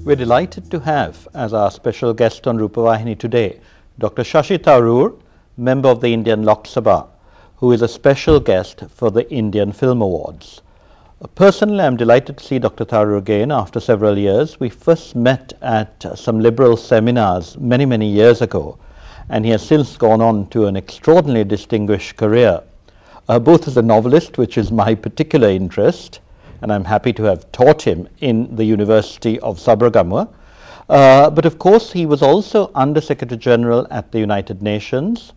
We're delighted to have as our special guest on Rupavahini today, Dr. Shashi Tharoor, member of the Indian Lok Sabha, who is a special guest for the Indian Film Awards. Personally, I'm delighted to see Dr. Tharoor again after several years. We first met at some liberal seminars many years ago, and he has since gone on to an extraordinarily distinguished career, both as a novelist, which is my particular interest, and I'm happy to have taught him in the University of Sabaragamuwa. But of course, he was also Under Secretary General at the United Nations,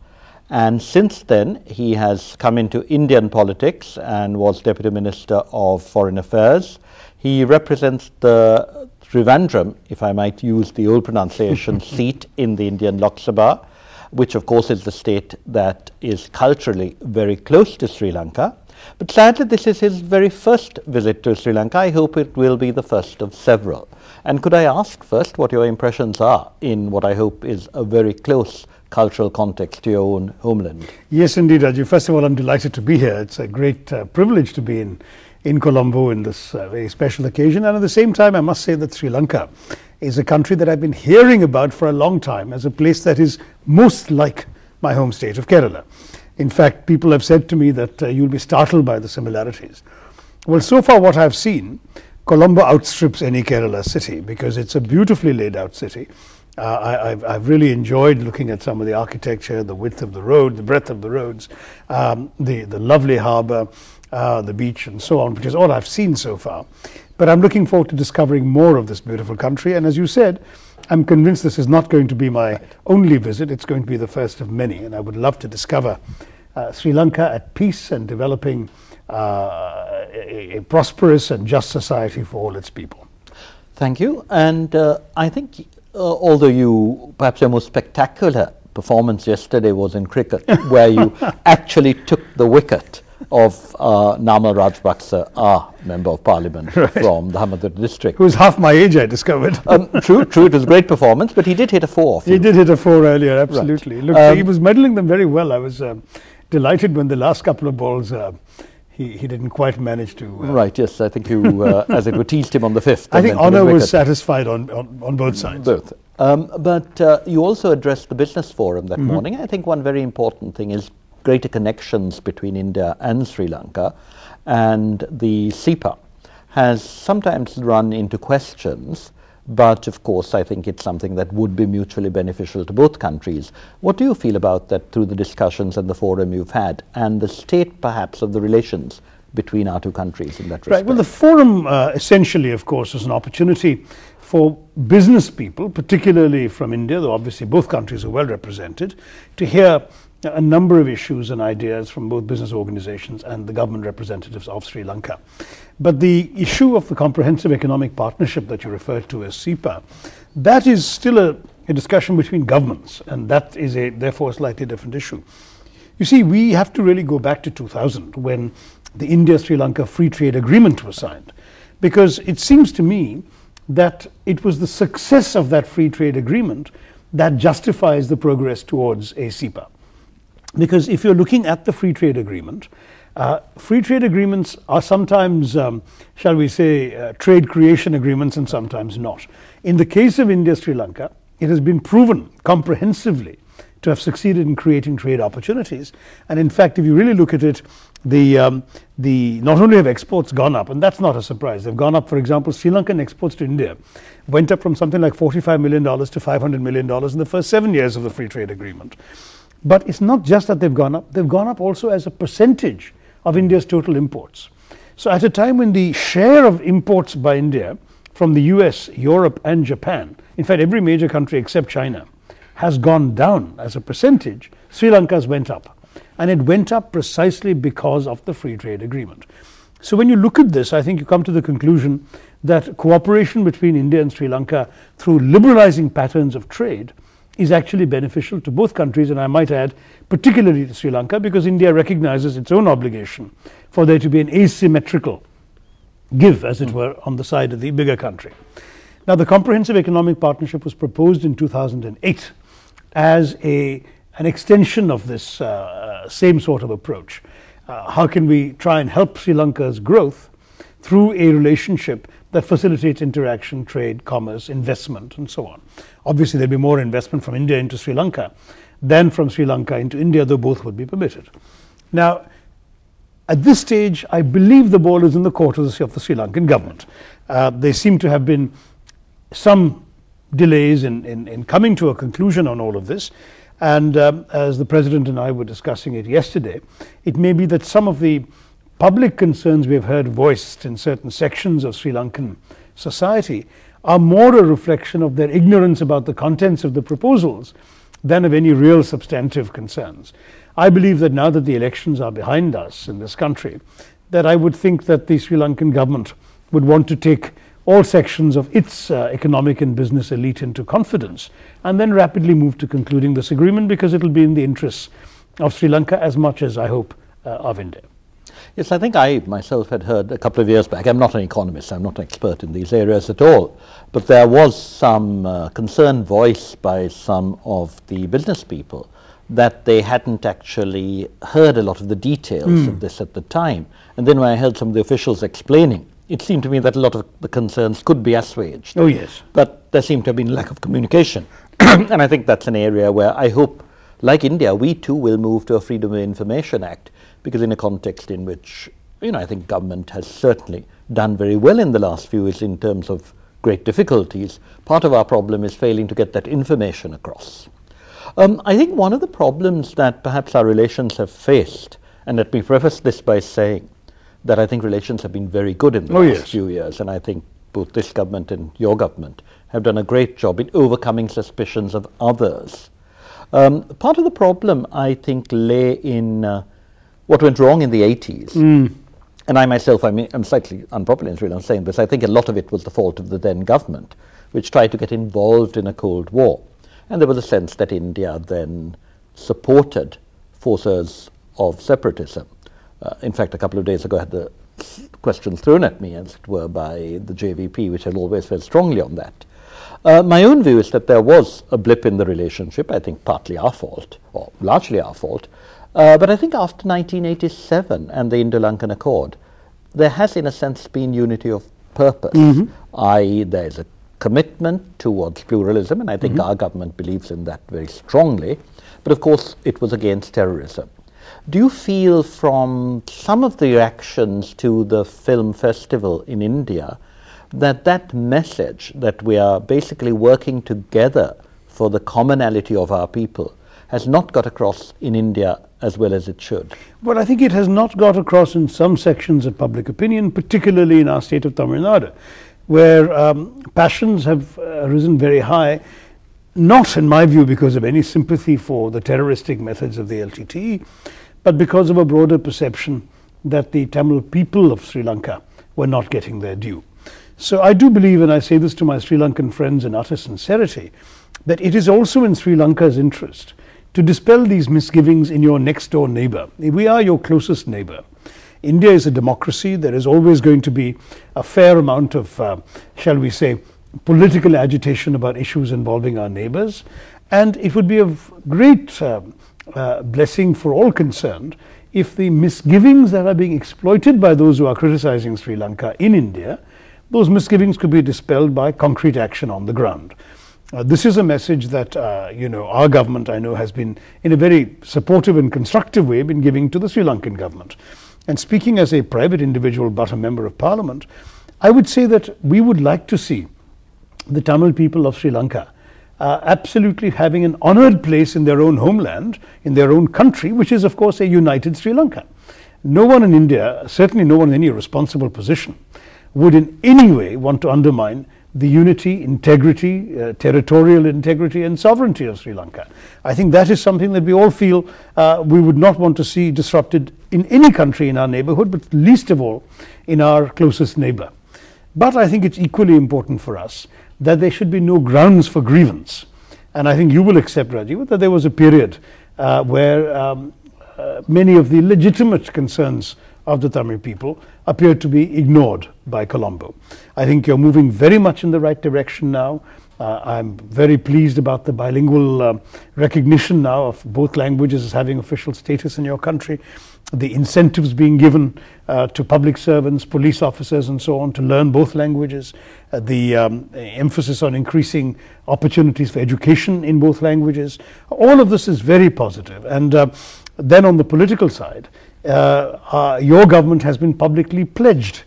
and since then he has come into Indian politics and was Deputy Minister of Foreign Affairs. He represents the Thiruvananthapuram, if I might use the old pronunciation, seat in the Indian Lok Sabha, which of course is the state that is culturally very close to Sri Lanka. But sadly, this is his very first visit to Sri Lanka. I hope it will be the first of several. And could I ask first what your impressions are in what I hope is a very close cultural context to your own homeland? Yes, indeed, Rajiv. First of all, I'm delighted to be here. It's a great privilege to be in Colombo in this very special occasion. And at the same time, I must say that Sri Lanka is a country that I've been hearing about for a long time as a place that is most like my home state of Kerala. In fact, people have said to me that you'll be startled by the similarities. Well, so far what I've seen, Colombo outstrips any Kerala city because it's a beautifully laid out city. I've really enjoyed looking at some of the architecture, the width of the road, the breadth of the roads, the lovely harbour, the beach and so on, which is all I've seen so far. But I'm looking forward to discovering more of this beautiful country. And as you said, I'm convinced this is not going to be my only visit. It's going to be the first of many. And I would love to discover Sri Lanka at peace and developing a prosperous and just society for all its people. Thank you. And I think although perhaps your most spectacular performance yesterday was in cricket, where you actually took the wicket of Namal Rajpaksa, our Member of Parliament from the Hamadurg district. Who's half my age, I discovered. True, it was a great performance, but he did hit a 4. He did hit a 4 earlier, absolutely. Right. Look, he was meddling them very well. I was delighted when the last couple of balls he didn't quite manage to... right, yes, I think you, as it were, teased him on the 5th. I think honour was satisfied on both sides. Both. But you also addressed the business forum that morning. I think one very important thing is greater connections between India and Sri Lanka, and the SEPA has sometimes run into questions, but of course I think it's something that would be mutually beneficial to both countries. What do you feel about that through the discussions and the forum you've had, and the state perhaps of the relations between our two countries in that respect? Right, well the forum essentially of course was an opportunity for business people, particularly from India, though obviously both countries are well represented, to hear a number of issues and ideas from both business organizations and the government representatives of Sri Lanka. But the issue of the Comprehensive Economic Partnership that you referred to as SEPA, that is still a discussion between governments, and that is therefore a slightly different issue. You see, we have to really go back to 2000 when the India-Sri Lanka Free Trade Agreement was signed, because it seems to me that it was the success of that free trade agreement that justifies the progress towards a SEPA. Because if you're looking at the free trade agreement, free trade agreements are sometimes, shall we say, trade creation agreements and sometimes not. In the case of India-Sri Lanka, it has been proven comprehensively to have succeeded in creating trade opportunities. And in fact, if you really look at it, not only have exports gone up, and that's not a surprise, they've gone up. For example, Sri Lankan exports to India went up from something like $45 million to $500 million in the first 7 years of the free trade agreement. But it's not just that they've gone up also as a percentage of India's total imports. So at a time when the share of imports by India from the US, Europe and Japan, in fact every major country except China, has gone down as a percentage, Sri Lanka's went up. And it went up precisely because of the free trade agreement. So when you look at this, I think you come to the conclusion that cooperation between India and Sri Lanka through liberalizing patterns of trade is actually beneficial to both countries, and I might add particularly to Sri Lanka, because India recognizes its own obligation for there to be an asymmetrical give, as it were, on the side of the bigger country. Now the Comprehensive Economic Partnership was proposed in 2008 as an extension of this same sort of approach. How can we try and help Sri Lanka's growth through a relationship that facilitates interaction, trade, commerce, investment, and so on. Obviously, there'll be more investment from India into Sri Lanka than from Sri Lanka into India, though both would be permitted. Now, at this stage, I believe the ball is in the court of the Sri Lankan government. There seem to have been some delays in coming to a conclusion on all of this. And as the President and I were discussing it yesterday, it may be that some of the public concerns we have heard voiced in certain sections of Sri Lankan society are more a reflection of their ignorance about the contents of the proposals than of any real substantive concerns. I believe that now that the elections are behind us in this country, that I would think that the Sri Lankan government would want to take all sections of its economic and business elite into confidence and then rapidly move to concluding this agreement, because it will be in the interests of Sri Lanka as much as, I hope, of India. Yes, I think I myself had heard a couple of years back, I'm not an economist, I'm not an expert in these areas at all, but there was some concern voiced by some of the business people that they hadn't actually heard a lot of the details of this at the time. And then when I heard some of the officials explaining, it seemed to me that a lot of the concerns could be assuaged. Oh, yes. But there seemed to have been lack of communication. And I think that's an area where I hope, like India, we too will move to a Freedom of Information Act, because in a context in which, I think government has certainly done very well in the last few years in terms of great difficulties, part of our problem is failing to get that information across. I think one of the problems that perhaps our relations have faced, and let me preface this by saying that I think relations have been very good in the last few years, and I think both this government and your government have done a great job in overcoming suspicions of others. Part of the problem, I think, lay in what went wrong in the 80s. And I myself, I'm slightly unpopular in Sri Lanka saying this, I think a lot of it was the fault of the then government, which tried to get involved in a Cold War. And there was a sense that India then supported forces of separatism. In fact, a couple of days ago I had the questions thrown at me, as it were, by the JVP, which had always felt strongly on that. My own view is that there was a blip in the relationship, I think partly our fault, or largely our fault. But I think after 1987 and the Indo-Lankan Accord, there has in a sense been unity of purpose, i.e. there is a commitment towards pluralism, and I think our government believes in that very strongly, but of course it was against terrorism. Do you feel from some of the reactions to the film festival in India that that message that we are basically working together for the commonality of our people has not got across in India as well as it should? Well, I think it has not got across in some sections of public opinion, particularly in our state of Tamil Nadu, where passions have risen very high, not in my view because of any sympathy for the terroristic methods of the LTTE, but because of a broader perception that the Tamil people of Sri Lanka were not getting their due. So I do believe, and I say this to my Sri Lankan friends in utter sincerity, that it is also in Sri Lanka's interest to dispel these misgivings in your next door neighbor. We are your closest neighbor. India is a democracy. There is always going to be a fair amount of, shall we say, political agitation about issues involving our neighbors. And it would be of great blessing for all concerned if the misgivings that are being exploited by those who are criticizing Sri Lanka in India, those misgivings could be dispelled by concrete action on the ground. This is a message that our government, I know, has been in a very supportive and constructive way been giving to the Sri Lankan government. And speaking as a private individual but a member of parliament, I would say that we would like to see the Tamil people of Sri Lanka absolutely having an honored place in their own homeland, in their own country, which is of course a united Sri Lanka. No one in India, certainly no one in any responsible position, would in any way want to undermine the unity, integrity, territorial integrity and sovereignty of Sri Lanka. I think that is something that we all feel we would not want to see disrupted in any country in our neighborhood, but least of all in our closest neighbor. But I think it's equally important for us that there should be no grounds for grievance. And I think you will accept, Rajiva, that there was a period where many of the legitimate concerns of the Tamil people appeared to be ignored by Colombo. I think you're moving very much in the right direction now. I'm very pleased about the bilingual recognition now of both languages as having official status in your country. The incentives being given to public servants, police officers and so on to learn both languages. The emphasis on increasing opportunities for education in both languages. All of this is very positive. And then on the political side, your government has been publicly pledged